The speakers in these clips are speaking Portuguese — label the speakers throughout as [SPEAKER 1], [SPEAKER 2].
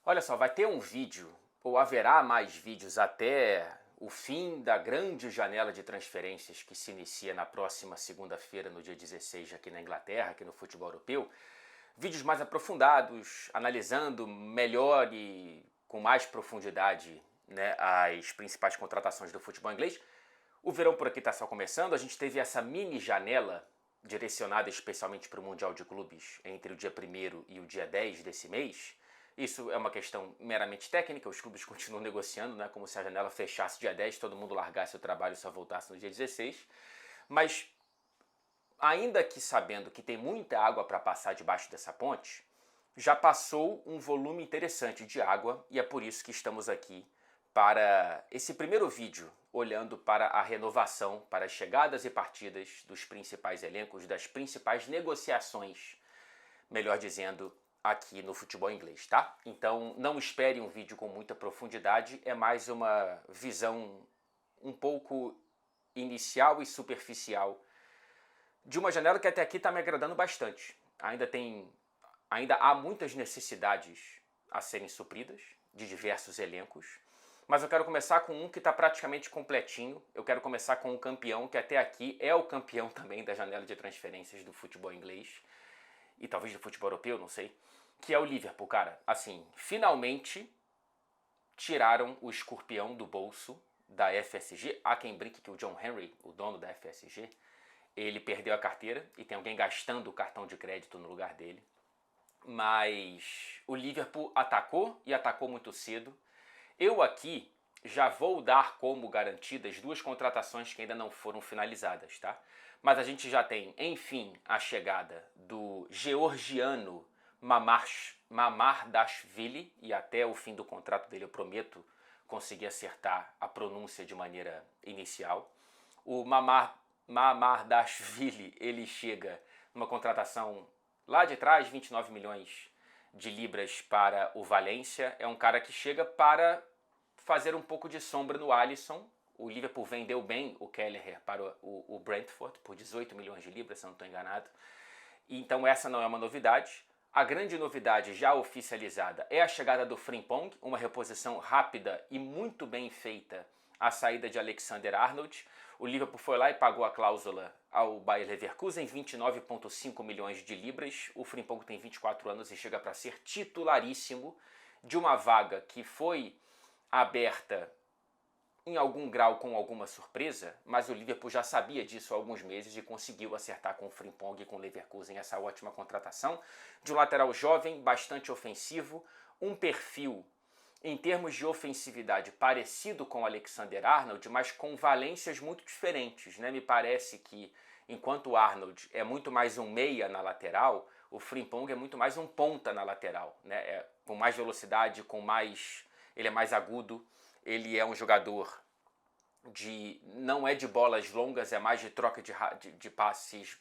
[SPEAKER 1] Olha só, vai ter um vídeo, ou haverá mais vídeos até o fim da grande janela de transferências que se inicia na próxima segunda-feira, no dia 16, aqui na Inglaterra, aqui no futebol europeu. Vídeos mais aprofundados, analisando melhor e com mais profundidade, né, as principais contratações do futebol inglês. O verão por aqui está só começando, a gente teve essa mini janela direcionada especialmente para o Mundial de Clubes entre o dia 1º e o dia 10 desse mês. Isso é uma questão meramente técnica, os clubes continuam negociando, né, como se a janela fechasse dia 10, todo mundo largasse o trabalho e só voltasse no dia 16. Mas, ainda que sabendo que tem muita água para passar debaixo dessa ponte, já passou um volume interessante de água e é por isso que estamos aqui para esse primeiro vídeo, olhando para a renovação, para as chegadas e partidas dos principais elencos, das principais negociações, melhor dizendo, aqui no futebol inglês, tá? Então não espere um vídeo com muita profundidade, é mais uma visão um pouco inicial e superficial de uma janela que até aqui está me agradando bastante. Ainda há muitas necessidades a serem supridas de diversos elencos, mas eu quero começar com um que está praticamente completinho. Eu quero começar com um campeão que até aqui é o campeão também da janela de transferências do futebol inglês e talvez do futebol europeu, não sei, que é o Liverpool, cara. Assim, finalmente tiraram o escorpião do bolso da FSG. Há quem brinque que o John Henry, o dono da FSG, ele perdeu a carteira e tem alguém gastando o cartão de crédito no lugar dele. Mas o Liverpool atacou e atacou muito cedo. Eu aqui já vou dar como garantidas duas contratações que ainda não foram finalizadas, tá? Mas a gente já tem, enfim, a chegada do georgiano Mamardashvili, e até o fim do contrato dele eu prometo conseguir acertar a pronúncia de maneira inicial. O Mamardashvili, ele chega numa contratação lá de trás, 29 milhões de libras para o Valência. É um cara que chega para fazer um pouco de sombra no Alisson. O Liverpool vendeu bem o Kelleher para o Brentford por 18 milhões de libras, se eu não estou enganado. Então essa não é uma novidade. A grande novidade já oficializada é a chegada do Frimpong, uma reposição rápida e muito bem feita à saída de Alexander-Arnold. O Liverpool foi lá e pagou a cláusula ao Bayer Leverkusen, 29,5 milhões de libras. O Frimpong tem 24 anos e chega para ser titularíssimo de uma vaga que foi aberta em algum grau com alguma surpresa, mas o Liverpool já sabia disso há alguns meses e conseguiu acertar com o Frimpong e com o Leverkusen essa ótima contratação de um lateral jovem, bastante ofensivo, um perfil em termos de ofensividade parecido com o Alexander-Arnold, mas com valências muito diferentes, né? Me parece que enquanto o Arnold é muito mais um meia na lateral, o Frimpong é muito mais um ponta na lateral, né? Com mais velocidade, ele é mais agudo. Ele é um jogador não é de bolas longas, é mais de troca de passes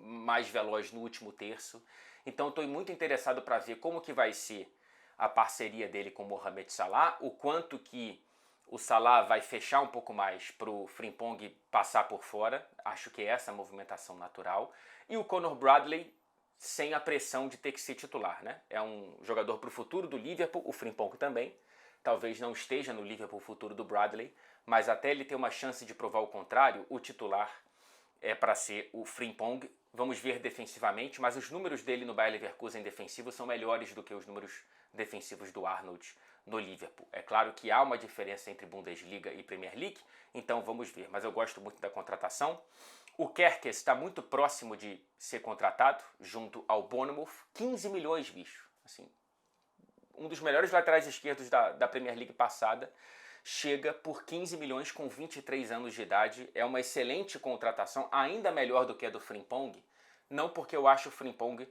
[SPEAKER 1] mais veloz no último terço. Então estou muito interessado para ver como que vai ser a parceria dele com o Mohamed Salah, o quanto que o Salah vai fechar um pouco mais para o Frimpong passar por fora. Acho que é essa a movimentação natural. E o Conor Bradley sem a pressão de ter que ser titular, né? É um jogador para o futuro do Liverpool, o Frimpong também. Talvez não esteja no Liverpool futuro do Bradley, mas até ele ter uma chance de provar o contrário, o titular é para ser o Frimpong. Vamos ver defensivamente, mas os números dele no Bayer Leverkusen defensivo são melhores do que os números defensivos do Arnold no Liverpool. É claro que há uma diferença entre Bundesliga e Premier League, então vamos ver, mas eu gosto muito da contratação. O Kerkez está muito próximo de ser contratado, junto ao Bournemouth, 15 milhões, bicho, assim, um dos melhores laterais esquerdos da Premier League passada, chega por 15 milhões com 23 anos de idade. É uma excelente contratação, ainda melhor do que a do Frimpong. Não porque eu acho o Frimpong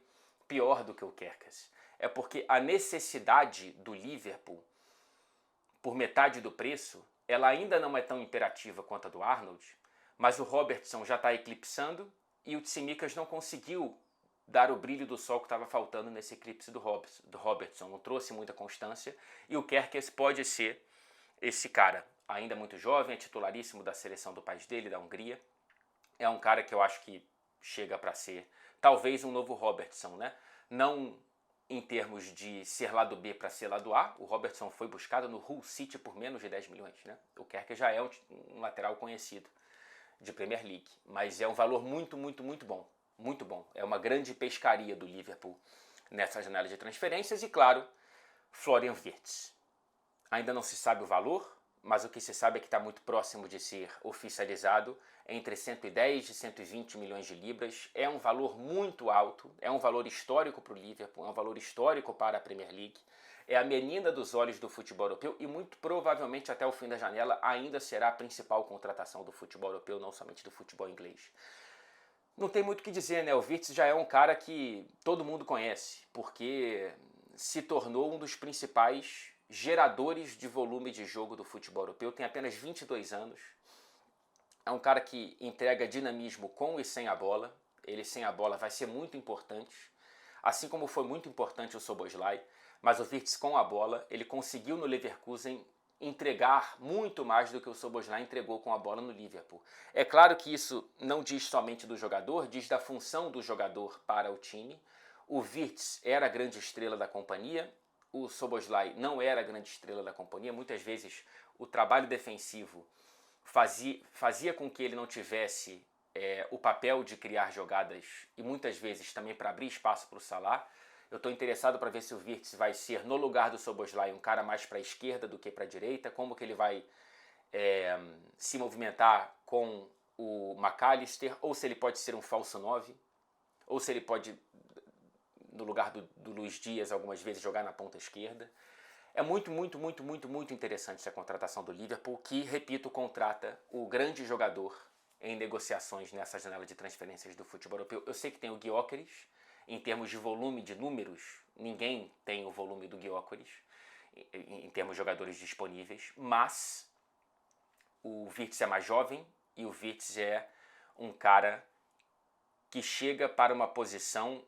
[SPEAKER 1] pior do que o Kerkez. É porque a necessidade do Liverpool, por metade do preço, ela ainda não é tão imperativa quanto a do Arnold, mas o Robertson já está eclipsando e o Tsimikas não conseguiu dar o brilho do sol que estava faltando nesse eclipse do Robertson. Não trouxe muita constância e o Kerkez pode ser esse cara. Ainda muito jovem, é titularíssimo da seleção do país dele, da Hungria. É um cara que eu acho que chega para ser talvez um novo Robertson, né? Não em termos de ser lado B para ser lado A. O Robertson foi buscado no Hull City por menos de 10 milhões. Né? O Kerr já é um lateral conhecido de Premier League, mas é um valor muito, muito, muito bom. Muito bom. É uma grande pescaria do Liverpool nessa janela de transferências e, claro, Florian Wirtz. Ainda não se sabe o valor, mas o que se sabe é que está muito próximo de ser oficializado, entre 110 e 120 milhões de libras. É um valor muito alto, é um valor histórico para o Liverpool, é um valor histórico para a Premier League. É a menina dos olhos do futebol europeu e muito provavelmente até o fim da janela ainda será a principal contratação do futebol europeu, não somente do futebol inglês. Não tem muito o que dizer, né? O Wirtz já é um cara que todo mundo conhece, porque se tornou um dos principais geradores de volume de jogo do futebol europeu. Tem apenas 22 anos. É um cara que entrega dinamismo com e sem a bola. Ele sem a bola vai ser muito importante, assim como foi muito importante o Szoboszlai. Mas o Wirtz com a bola, ele conseguiu no Leverkusen entregar muito mais do que o Szoboszlai entregou com a bola no Liverpool. É claro que isso não diz somente do jogador, diz da função do jogador para o time. O Wirtz era a grande estrela da companhia, o Szoboszlai não era a grande estrela da companhia. Muitas vezes o trabalho defensivo fazia com que ele não tivesse o papel de criar jogadas e muitas vezes também para abrir espaço para o Salah. Eu estou interessado para ver se o Wirtz vai ser, no lugar do Szoboszlai, um cara mais para a esquerda do que para a direita, como que ele vai se movimentar com o McAllister, ou se ele pode ser um falso 9, ou se ele pode, no lugar do Luís Dias, algumas vezes jogar na ponta esquerda. É muito, muito, muito, muito, muito interessante essa contratação do Liverpool, que, repito, contrata o grande jogador em negociações nessa janela de transferências do futebol europeu. Eu sei que tem o Gyökeres. Em termos de volume de números, ninguém tem o volume do Gyökeres em termos de jogadores disponíveis, mas o Wirtz é mais jovem e o Wirtz é um cara que chega para uma posição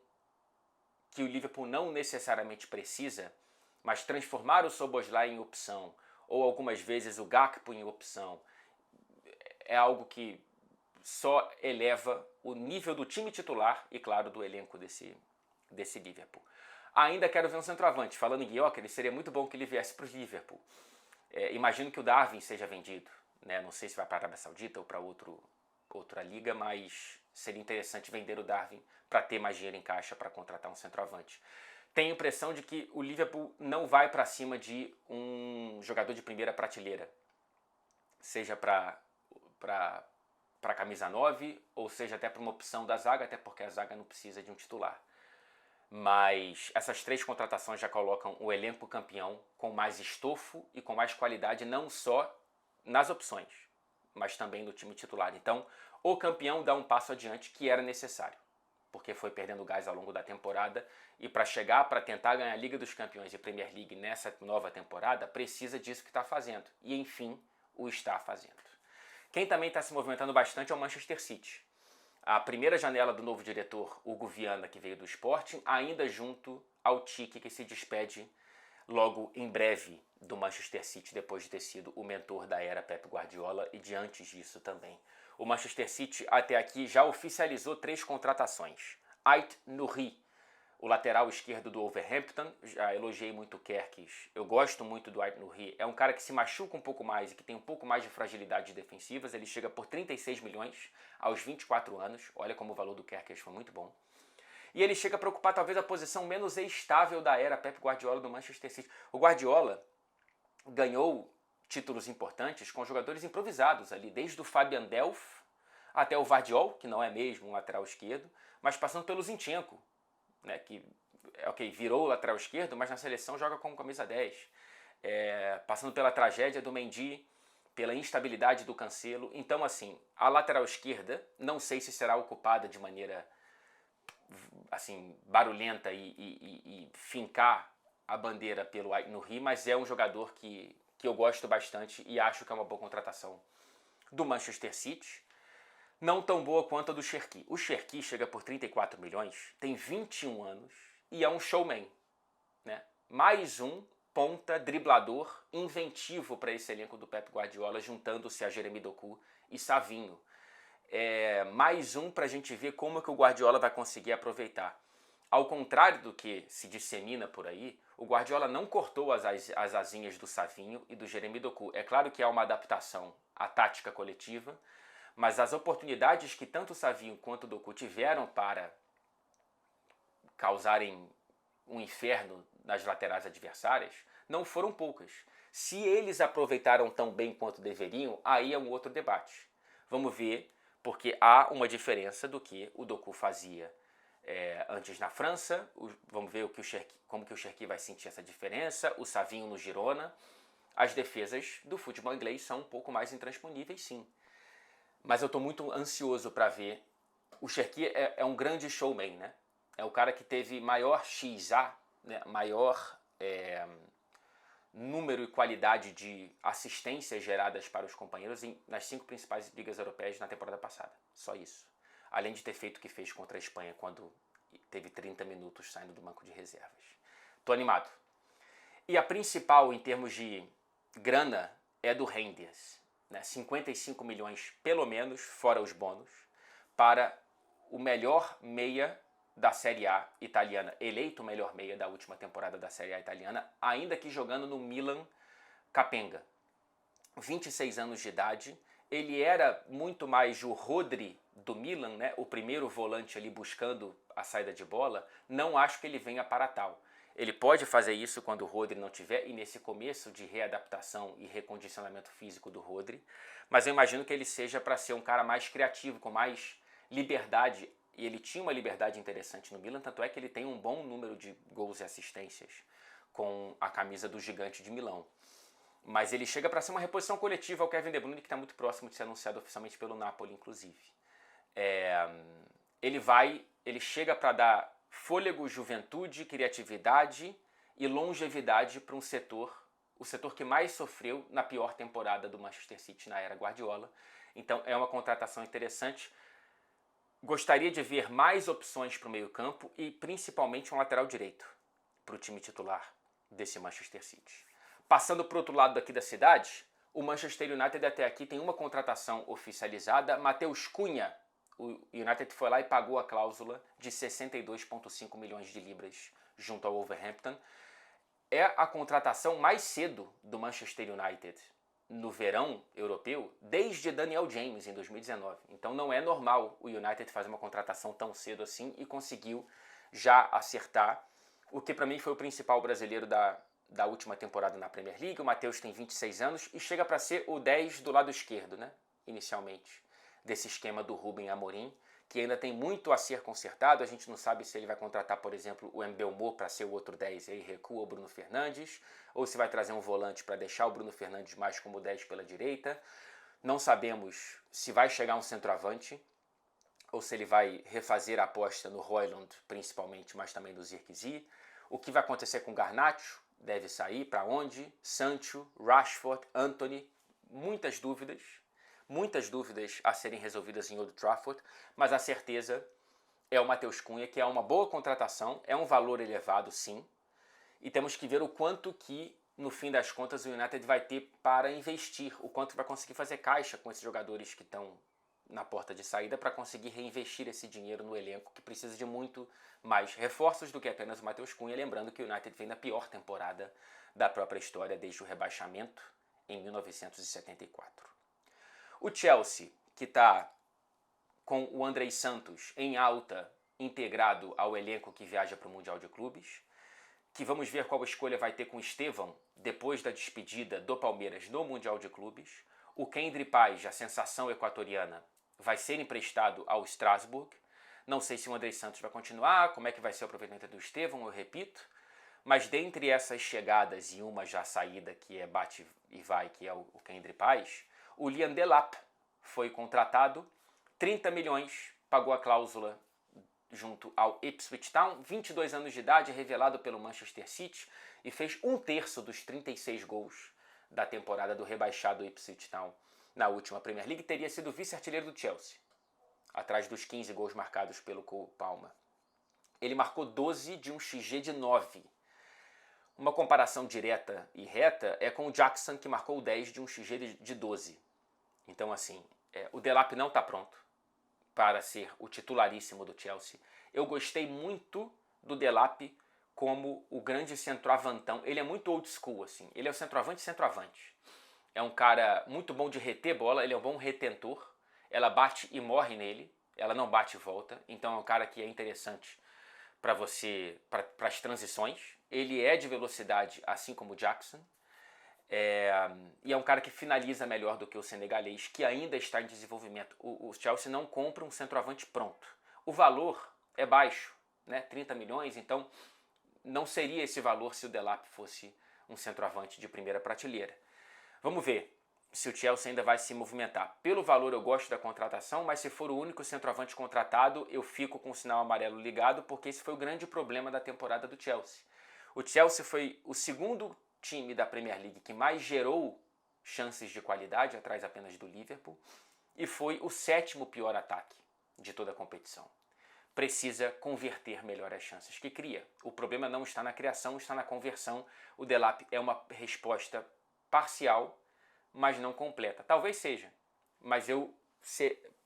[SPEAKER 1] que o Liverpool não necessariamente precisa, mas transformar o Szoboszlai em opção ou algumas vezes o Gakpo em opção é algo que só eleva o nível do time titular e, claro, do elenco desse Liverpool. Ainda quero ver um centroavante. Falando em Gyökeres, seria muito bom que ele viesse para o Liverpool. Imagino que o Darwin seja vendido. Né? Não sei se vai para a Arábia Saudita ou para outra liga, mas seria interessante vender o Darwin para ter mais dinheiro em caixa para contratar um centroavante. Tenho a impressão de que o Liverpool não vai para cima de um jogador de primeira prateleira. Seja para a camisa 9, ou seja até para uma opção da zaga, até porque a zaga não precisa de um titular. Mas essas três contratações já colocam o elenco campeão com mais estofo e com mais qualidade, não só nas opções, mas também no time titular. Então, o campeão dá um passo adiante que era necessário, porque foi perdendo gás ao longo da temporada e para tentar ganhar a Liga dos Campeões e Premier League nessa nova temporada, precisa disso que está fazendo. E, enfim, o está fazendo. Quem também está se movimentando bastante é o Manchester City. A primeira janela do novo diretor, Hugo Viana, que veio do Sporting, ainda junto ao Tite, que se despede logo em breve do Manchester City, depois de ter sido o mentor da era Pep Guardiola e de antes disso também. O Manchester City até aqui já oficializou 3 contratações. Ait Nouri, o lateral esquerdo do Wolverhampton, já elogiei muito o Kerkez, eu gosto muito do Ait Nouri, é um cara que se machuca um pouco mais e que tem um pouco mais de fragilidade defensivas, ele chega por 36 milhões aos 24 anos, olha como o valor do Kerkez foi muito bom. E ele chega para ocupar talvez a posição menos estável da era Pep Guardiola do Manchester City. O Guardiola ganhou títulos importantes com jogadores improvisados ali, desde o Fabian Delph até o Vardiol, que não é mesmo um lateral esquerdo, mas passando pelo Zinchenko, né, que virou o lateral esquerdo, mas na seleção joga como camisa 10. Passando pela tragédia do Mendy, pela instabilidade do Cancelo. Então, assim, a lateral esquerda, não sei se será ocupada de maneira assim, barulhenta e fincar a bandeira pelo Ait Nouri, mas é um jogador que eu gosto bastante e acho que é uma boa contratação do Manchester City. Não tão boa quanto a do Cherki. O Cherki chega por 34 milhões, tem 21 anos e é um showman. Né? Mais um ponta driblador inventivo para esse elenco do Pep Guardiola, juntando-se a Jeremy Doku e Savinho. Mais um para a gente ver como que o Guardiola vai conseguir aproveitar. Ao contrário do que se dissemina por aí, o Guardiola não cortou as asinhas do Savinho e do Jeremy Doku. É claro que há uma adaptação à tática coletiva, mas as oportunidades que tanto o Savinho quanto o Doku tiveram para causarem um inferno nas laterais adversárias não foram poucas. Se eles aproveitaram tão bem quanto deveriam, aí é um outro debate. Vamos ver, porque há uma diferença do que o Doku fazia antes na França. Vamos ver como que o Cherki vai sentir essa diferença, o Savinho no Girona. As defesas do futebol inglês são um pouco mais intransponíveis, sim. Mas eu estou muito ansioso para ver. O Cherki é um grande showman, né? É o cara que teve maior XA, né? Maior número e qualidade de assistências geradas para os companheiros nas 5 principais ligas europeias na temporada passada. Só isso. Além de ter feito o que fez contra a Espanha quando teve 30 minutos saindo do banco de reservas. Tô animado. E a principal em termos de grana é do Reinders, né? 55 milhões pelo menos, fora os bônus, para o melhor meia da Série A italiana, eleito o melhor meia da última temporada da Série A italiana, ainda que jogando no Milan Capenga. 26 anos de idade, ele era muito mais o Rodri do Milan, né? O primeiro volante ali buscando a saída de bola. Não acho que ele venha para tal. Ele pode fazer isso quando o Rodri não tiver, e nesse começo de readaptação e recondicionamento físico do Rodri, mas eu imagino que ele seja para ser um cara mais criativo, com mais liberdade, e ele tinha uma liberdade interessante no Milan, tanto é que ele tem um bom número de gols e assistências com a camisa do Gigante de Milão. Mas ele chega para ser uma reposição coletiva ao Kevin De Bruyne, que está muito próximo de ser anunciado oficialmente pelo Napoli, inclusive. Ele chega para dar fôlego, juventude, criatividade e longevidade para um setor, o setor que mais sofreu na pior temporada do Manchester City na era Guardiola. Então é uma contratação interessante. Gostaria de ver mais opções para o meio-campo e principalmente um lateral direito para o time titular desse Manchester City. Passando para o outro lado daqui da cidade, o Manchester United até aqui tem uma contratação oficializada. Matheus Cunha, o United foi lá e pagou a cláusula de 62,5 milhões de libras junto ao Wolverhampton. É a contratação mais cedo do Manchester United no verão europeu desde Daniel James em 2019. Então não é normal o United fazer uma contratação tão cedo assim, e conseguiu já acertar o que para mim foi o principal brasileiro da última temporada na Premier League. O Matheus tem 26 anos e chega para ser o 10 do lado esquerdo, né? Inicialmente, desse esquema do Ruben Amorim, que ainda tem muito a ser consertado. A gente não sabe se ele vai contratar, por exemplo, o Mbeumo para ser o outro 10 e aí recua o Bruno Fernandes, ou se vai trazer um volante para deixar o Bruno Fernandes mais como 10 pela direita. Não sabemos se vai chegar um centroavante, ou se ele vai refazer a aposta no Højlund, principalmente, mas também do Zirkzee. O que vai acontecer com o Garnacho? Deve sair, para onde? Sancho, Rashford, Antony, muitas dúvidas a serem resolvidas em Old Trafford, mas a certeza é o Matheus Cunha, que é uma boa contratação, é um valor elevado sim, e temos que ver o quanto que, no fim das contas, o United vai ter para investir, o quanto vai conseguir fazer caixa com esses jogadores que estão na porta de saída para conseguir reinvestir esse dinheiro no elenco, que precisa de muito mais reforços do que apenas o Matheus Cunha, lembrando que o United vem na pior temporada da própria história desde o rebaixamento em 1974. O Chelsea, que está com o Andrei Santos em alta, integrado ao elenco que viaja para o Mundial de Clubes, que vamos ver qual escolha vai ter com o Estevão depois da despedida do Palmeiras no Mundial de Clubes. O Kendry Paz, a sensação equatoriana, vai ser emprestado ao Strasbourg. Não sei se o Andrei Santos vai continuar, como é que vai ser o aproveitamento do Estevão, eu repito. Mas dentre essas chegadas e uma já saída, que é bate e vai, que é o Kendry Paz, o Liam Delap foi contratado, 30 milhões, pagou a cláusula junto ao Ipswich Town, 22 anos de idade, revelado pelo Manchester City, e fez 1/3 dos 36 gols da temporada do rebaixado Ipswich Town na última Premier League. Teria sido vice-artilheiro do Chelsea, atrás dos 15 gols marcados pelo Cole Palmer. Ele marcou 12 de um XG de 9. Uma comparação direta e reta é com o Jackson, que marcou 10 de um XG de 12. Então, assim, o Delap não está pronto para ser o titularíssimo do Chelsea. Eu gostei muito do Delap como o grande centroavantão. Ele é muito old school, assim. Ele é o centroavante. É um cara muito bom de reter bola, ele é um bom retentor. Ela bate e morre nele, ela não bate e volta. Então é um cara que é interessante para você, para as transições. Ele é de velocidade, assim como o Jackson. E é um cara que finaliza melhor do que o senegalês, que ainda está em desenvolvimento. O Chelsea não compra um centroavante pronto. O valor é baixo, né? 30 milhões, então não seria esse valor se o Delap fosse um centroavante de primeira prateleira. Vamos ver se o Chelsea ainda vai se movimentar. Pelo valor eu gosto da contratação, mas se for o único centroavante contratado, eu fico com o sinal amarelo ligado, porque esse foi o grande problema da temporada do Chelsea. O Chelsea foi o segundo time da Premier League que mais gerou chances de qualidade, atrás apenas do Liverpool, e foi o 7º pior ataque de toda a competição. Precisa converter melhor as chances que cria. O problema não está na criação, está na conversão. O Delap é uma resposta parcial, mas não completa. Talvez seja, mas eu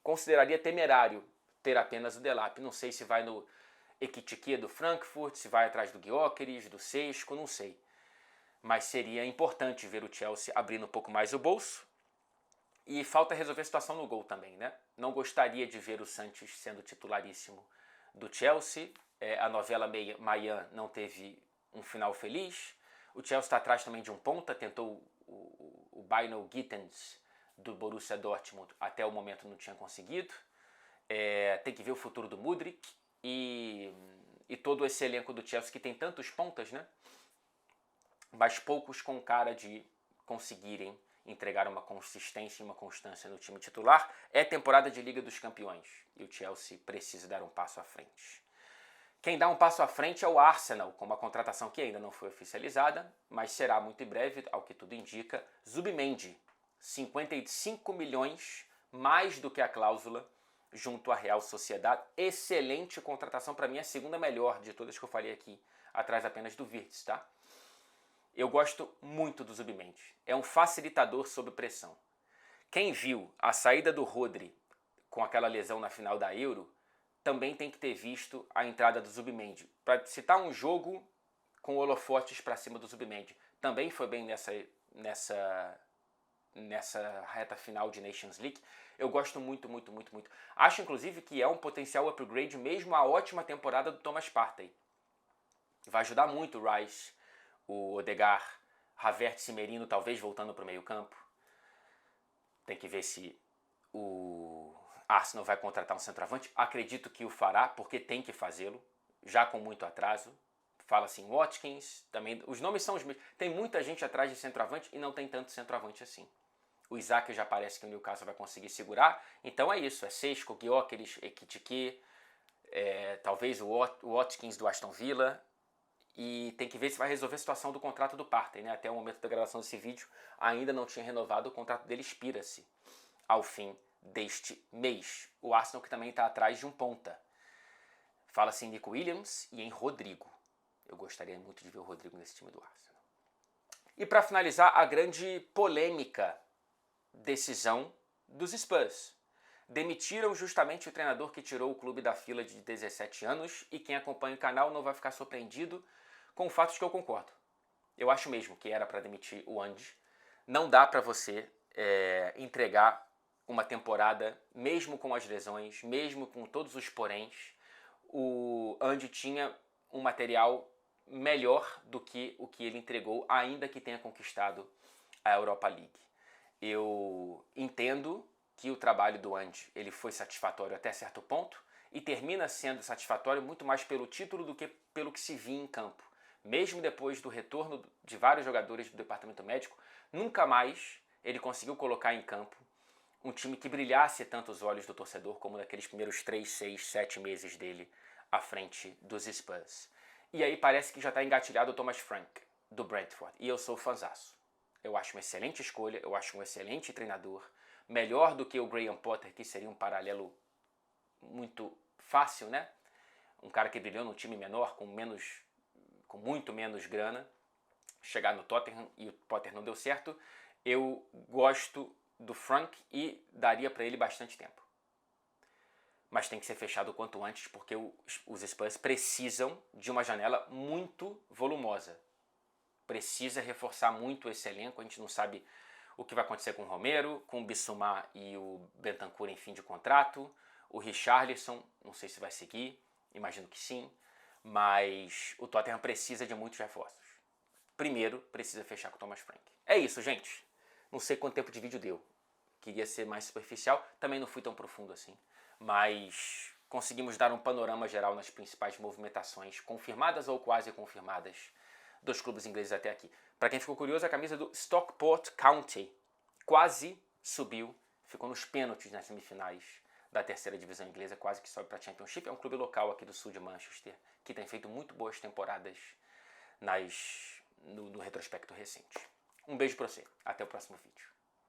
[SPEAKER 1] consideraria temerário ter apenas o Delap. Não sei se vai no Ekitike do Frankfurt, se vai atrás do Gyökeres, do Sesco, não sei. Mas seria importante ver o Chelsea abrindo um pouco mais o bolso. E falta resolver a situação no gol também, né? Não gostaria de ver o Sanches sendo titularíssimo do Chelsea. A novela Mayan não teve um final feliz. O Chelsea está atrás também de um ponta, tentou o Bino Gittens do Borussia Dortmund, até o momento não tinha conseguido. Tem que ver o futuro do Mudryk e todo esse elenco do Chelsea que tem tantos pontas, né? Mas poucos com cara de conseguirem entregar uma consistência e uma constância no time titular. É temporada de Liga dos Campeões e o Chelsea precisa dar um passo à frente. Quem dá um passo à frente é o Arsenal, com uma contratação que ainda não foi oficializada, mas será muito em breve, ao que tudo indica. Zubimendi, 55 milhões, mais do que a cláusula, junto à Real Sociedad. Excelente contratação, para mim a segunda melhor de todas que eu falei aqui, atrás apenas do Wirtz, tá? Eu gosto muito do Zubimendi. É um facilitador sob pressão. Quem viu a saída do Rodri com aquela lesão na final da Euro, também tem que ter visto a entrada do Zubimendi. Para citar um jogo com holofotes para cima do Zubimendi. Também foi bem nessa reta final de Nations League. Eu gosto muito. Acho, inclusive, que é um potencial upgrade mesmo a ótima temporada do Thomas Partey. Vai ajudar muito o Rice, o Odegaard, Havertz e Merino talvez voltando para o meio campo. Tem que ver se o Arsenal vai contratar um centroavante. Acredito que o fará, porque tem que fazê-lo, já com muito atraso. Fala assim, Watkins, também, os nomes são os mesmos. Tem muita gente atrás de centroavante e não tem tanto centroavante assim. O Isaac já parece que o Newcastle vai conseguir segurar. Então é isso, é Sesco, Gyökeres, Ekitike, talvez o Watkins do Aston Villa. E tem que ver se vai resolver a situação do contrato do Partey, né? Até o momento da gravação desse vídeo ainda não tinha renovado, o contrato dele expira-se ao fim deste mês. O Arsenal que também está atrás de um ponta. Fala-se em Nico Williams e em Rodrigo. Eu gostaria muito de ver o Rodrigo nesse time do Arsenal. E para finalizar, a grande polêmica decisão dos Spurs. Demitiram justamente o treinador que tirou o clube da fila de 17 anos e quem acompanha o canal não vai ficar surpreendido com fatos que eu concordo. Eu acho mesmo que era para demitir o Andy. Não dá para você entregar uma temporada, mesmo com as lesões, mesmo com todos os poréns. O Andy tinha um material melhor do que o que ele entregou, ainda que tenha conquistado a Europa League. Eu entendo que o trabalho do Andy ele foi satisfatório até certo ponto e termina sendo satisfatório muito mais pelo título do que pelo que se via em campo. Mesmo depois do retorno de vários jogadores do departamento médico, nunca mais ele conseguiu colocar em campo um time que brilhasse tanto os olhos do torcedor como naqueles primeiros 3, 6, 7 meses dele à frente dos Spurs. E aí parece que já está engatilhado o Thomas Frank, do Brentford, e eu sou fãzaço. Eu acho uma excelente escolha, eu acho um excelente treinador, melhor do que o Graham Potter, que seria um paralelo muito fácil, né? Um cara que brilhou num time menor, com muito menos grana, chegar no Tottenham e o Potter não deu certo. Eu gosto do Frank e daria para ele bastante tempo. mas tem que ser fechado o quanto antes porque os Spurs precisam de uma janela muito volumosa. Precisa reforçar muito esse elenco, a gente não sabe o que vai acontecer com o Romero, com o Bissouma e o Bentancur em fim de contrato, o Richarlison, não sei se vai seguir, imagino que sim, mas o Tottenham precisa de muitos reforços. Primeiro, precisa fechar com o Thomas Frank. É isso, gente. Não sei quanto tempo de vídeo deu. Queria ser mais superficial, também não fui tão profundo assim, mas conseguimos dar um panorama geral nas principais movimentações, confirmadas ou quase confirmadas, dos clubes ingleses até aqui. Para quem ficou curioso, a camisa do Stockport County quase subiu, ficou nos pênaltis nas semifinais da terceira divisão inglesa, quase que sobe para a Championship. É um clube local aqui do sul de Manchester, que tem feito muito boas temporadas no retrospecto recente. Um beijo para você, até o próximo vídeo.